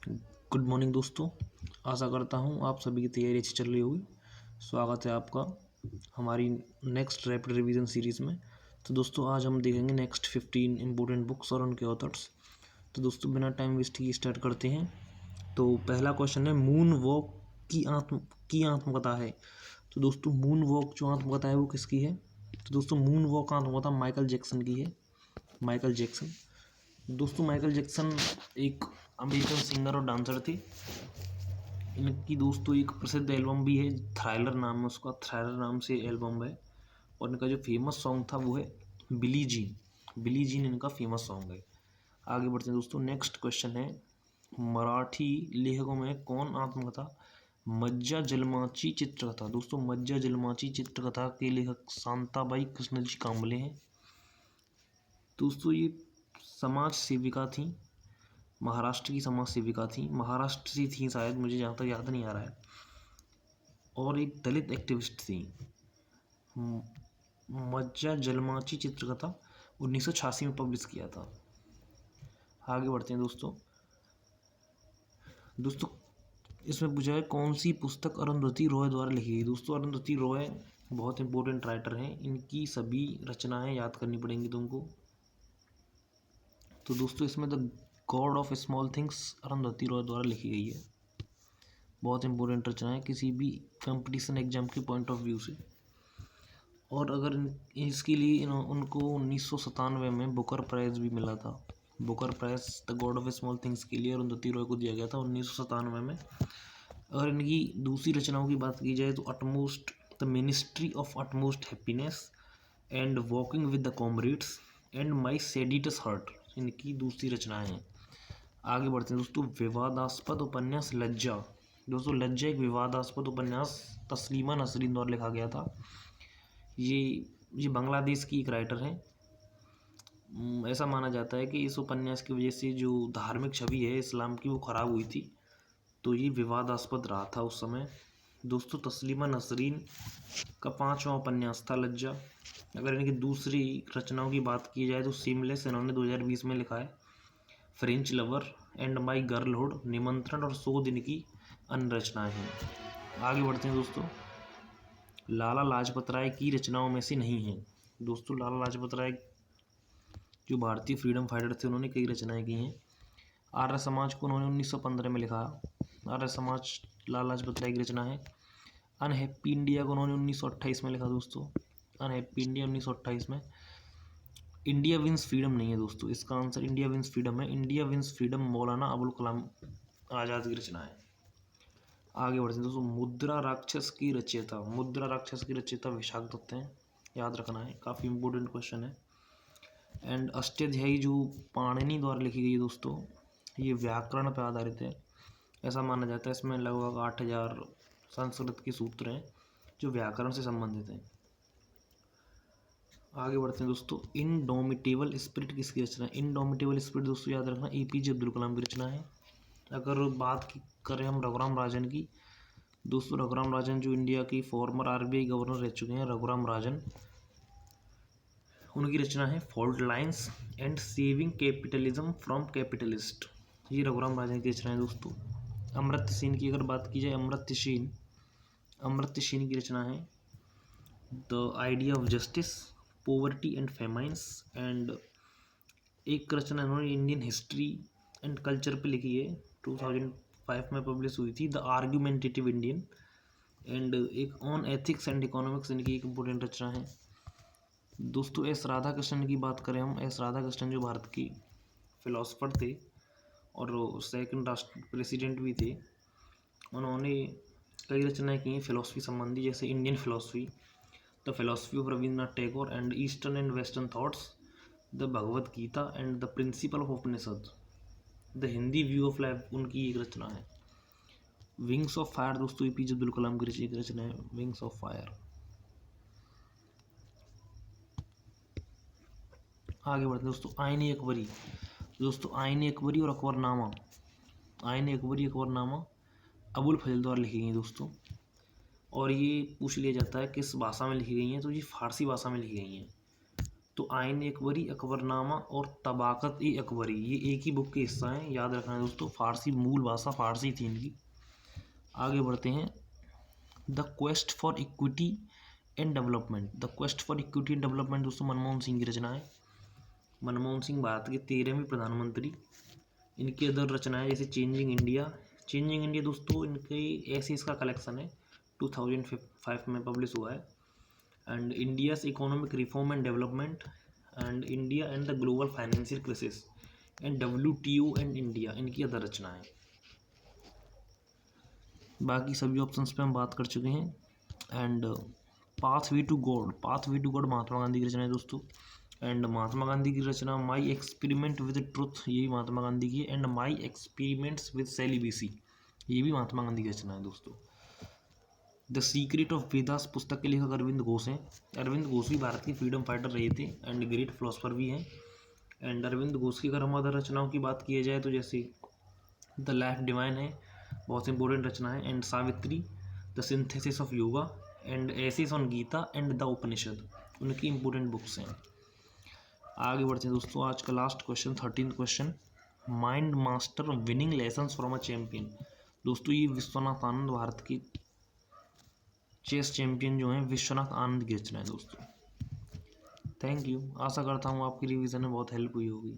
Good morning दोस्तों। आशा करता हूँ आप सभी की तैयारी अच्छी चल रही होगी। स्वागत है आपका हमारी नेक्स्ट रैपिड रिवीजन सीरीज़ में। तो दोस्तों आज हम देखेंगे नेक्स्ट 15 इम्पोर्टेंट बुक्स और उनके ऑथर्स। तो दोस्तों बिना टाइम वेस्ट किए स्टार्ट करते हैं। तो पहला क्वेश्चन है, मून वॉक की आत्मकथा है। तो दोस्तों मून वॉक जो आत्मकथा है वो किसकी है? तो दोस्तों मून वॉक आत्मकथा माइकल जैक्सन की है। Michael Jackson. दोस्तों माइकल जैक्सन एक अमेरिकन सिंगर और डांसर थे। इनकी दोस्तों एक प्रसिद्ध एल्बम भी है, थ्राइलर नाम है उसका, थ्राइलर नाम से एल्बम है। और इनका जो फेमस सॉन्ग था वो है बिली जीन। बिली जीन इनका फेमस सॉन्ग है। आगे बढ़ते हैं दोस्तों। नेक्स्ट क्वेश्चन है, मराठी लेखकों में कौन आत्मकथा मज्जा जलमाची चित्रकथा। दोस्तों मज्जा जलमाची चित्रकथा के लेखक शांताबाई कृष्णजी कांबले हैं। दोस्तों ये समाज सेविका थी, महाराष्ट्र की समाज सेविका थी, महाराष्ट्र से थी शायद, मुझे जहाँ तक याद नहीं आ रहा है। और एक दलित एक्टिविस्ट थी। मज्जा जलमाची चित्रकथा 1986 में पब्लिश किया था। आगे बढ़ते हैं दोस्तों। इसमें पूछा है कौन सी पुस्तक अरुंधति रॉय द्वारा लिखी गई। दोस्तों अरुंधति रॉय बहुत इंपॉर्टेंट राइटर हैं, इनकी सभी रचनाएं याद करनी पड़ेंगी तुमको। तो दोस्तों इसमें the God of Small things Arundhati Roy द्वारा लिखी गई है। बहुत इंपॉर्टेंट रचना है किसी भी कंपटीशन एग्जाम के पॉइंट ऑफ व्यू से। और अगर इसके लिए उनको 1997 में बुकर प्राइज़ भी मिला था। Booker prize The God of Small Things के लिए अरुंधति रॉय को दिया गया था 1997 में। अगर इनकी दूसरी रचनाओं की बात की जाए तो utmost the ministry of utmost happiness and walking with the comrades and my seditious heart इनकी दूसरी रचनाएं हैं। आगे बढ़ते हैं दोस्तों। विवादास्पद उपन्यास लज्जा। दोस्तों लज्जा एक विवादास्पद उपन्यास तस्लीमा नसरीन द्वारा लिखा गया था। ये बांग्लादेश की एक राइटर हैं। ऐसा माना जाता है कि इस उपन्यास की वजह से जो धार्मिक छवि है इस्लाम की वो ख़राब हुई थी, तो ये विवादास्पद रहा था उस समय। दोस्तों तस्लीमा नसरीन का 5वां उपन्यास था लज्जा। अगर इनकी दूसरी रचनाओं की बात की जाए तो सीमलेस इन्होंने 2020 में लिखा है। फ्रेंच लवर एंड माई गर्लहुड, निमंत्रण और 100 दिन की अन्य रचनाएँ हैं। आगे बढ़ते हैं दोस्तों। लाला लाजपत राय की रचनाओं में से नहीं है। दोस्तों लाला लाजपत राय जो भारतीय फ्रीडम फाइटर थे उन्होंने कई रचनाएं की हैं। आर्य समाज को उन्होंने 1915 में लिखा। आर्य समाज लाला लाजपत राय की रचना है। अनहैप्पी इंडिया को उन्होंने 1928 में लिखा। दोस्तों अनहैप्पी इंडिया 1928 में। इंडिया विंस फ्रीडम नहीं है दोस्तों, इसका आंसर इंडिया विंस फ्रीडम है। India wins freedom Maulana Abul Kalam Azad की रचना है। आगे बढ़ते हैं दोस्तों। मुद्रा राक्षस की रचयिता। मुद्रा राक्षस की रचयिता विशाख दत्त हैं, याद रखना है, काफ़ी इंपॉर्टेंट क्वेश्चन है। एंड अष्टाध्यायी जो पाणिनि द्वारा लिखी गई है दोस्तों, ये व्याकरण पर आधारित है। ऐसा माना जाता है इसमें लगभग 8000 संस्कृत के सूत्र हैं जो व्याकरण से संबंधित हैं। आगे बढ़ते हैं दोस्तों। इनडोमिटेबल स्पिरिट किसकी रचना है। इनडोमिटेबल स्पिरिट दोस्तों याद रखना APJ अब्दुल कलाम की रचना है। अगर बात करें हम रघुराम राजन की, दोस्तों रघुराम राजन जो इंडिया की फॉर्मर RBI गवर्नर रह चुके हैं, रघुराम राजन, उनकी रचना है fault lines and saving capitalism from capitalist. ये रघुराम राजन की रचना है दोस्तों। अमर्त्य सेन की अगर बात की जाए, अमर्त्य सेन की रचना है the idea of justice, poverty and famines. And एक रचना इन्होंने इंडियन हिस्ट्री एंड कल्चर पे लिखी है, 2005 में पब्लिश हुई थी, द आर्ग्यूमेंटेटिव इंडियन। एंड एक ऑन एथिक्स एंड इकोनॉमिक्स इनकी एक इम्पोर्टेंट रचना है। दोस्तों एस राधाकृष्णन की बात करें हम, एस राधाकृष्णन जो भारत की फिलोसफर थे और सेकंड राष्ट्र प्रेसिडेंट भी थे, उन्होंने कई रचनाएं की हैं फिलोसफी संबंधी, जैसे Indian philosophy, the philosophy of Rabindranath Tagore and eastern and western thoughts, the Bhagavad Gita and the principal of Upanishad, the Hindi view of life उनकी एक रचना है। विंग्स ऑफ फायर दोस्तों APJ अब्दुल कलाम की एक रचना है, विंग्स ऑफ फायर। आगे बढ़ते हैं दोस्तों। आईने अकबरी। दोस्तों आईने अकबरी और अकबरनामा, आईने अकबरी अकबरनामा अबुल फजल द्वारा लिखी गई दोस्तों। और ये पूछ लिया जाता है किस भाषा में लिखी गई हैं, तो ये फारसी भाषा में लिखी गई हैं। तो आइन अकबरी, अकबरनामा और तबाकत ए अकबरी, ये एक ही बुक के हिस्सा हैं, याद रखना है दोस्तों। फारसी, मूल भाषा फारसी थी इनकी। आगे बढ़ते हैं। The quest for equity and development, the quest for equity and development दोस्तों मनमोहन सिंह की रचना है। मनमोहन सिंह भारत के 13वें प्रधानमंत्री। इनकी अदर रचनाएं जैसे चेंजिंग इंडिया, चेंजिंग इंडिया दोस्तों इनकी ऐसे इसका कलेक्शन है, 2005 में पब्लिश हुआ है। And India's economic reform and development, and India and the global financial crisis, and WTO and India, इनकी अदर रचनाएं। बाकी सभी ऑप्शंस पे हम बात कर चुके हैं। And pathway to God, pathway to God Mahatma Gandhi की रचना है दोस्तों। एंड महात्मा गांधी की रचना माई एक्सपेरिमेंट विद ट्रुथ, ये भी महात्मा गांधी की है। And my experiments with celibacy, ये भी महात्मा गांधी की रचना है दोस्तों। द सीक्रेट ऑफ वेदास पुस्तक के लेखक अरविंद घोष हैं। अरविंद घोष भी भारत के फ्रीडम फाइटर रहे थे एंड ग्रेट फिलोसफर भी हैं। एंड अरविंद घोष की अगर हम अदर रचनाओं की बात की जाए तो जैसे द लाइफ डिवाइन है, बहुत इंपॉर्टेंट रचना है। And Savitri, the synthesis of yoga, and essays on Gita and the Upanishad, उनकी इंपॉर्टेंट बुक्स हैं। आगे बढ़ते हैं दोस्तों। आज का last question, 13th question, mind master winning lessons from a champion. दोस्तों ये विश्वनाथ आनंद, भारत की चेस चैंपियन जो हैं विश्वनाथ आनंद की रचना है दोस्तों। Thank you. आशा करता हूँ आपकी रिवीजन में बहुत हेल्प हुई होगी।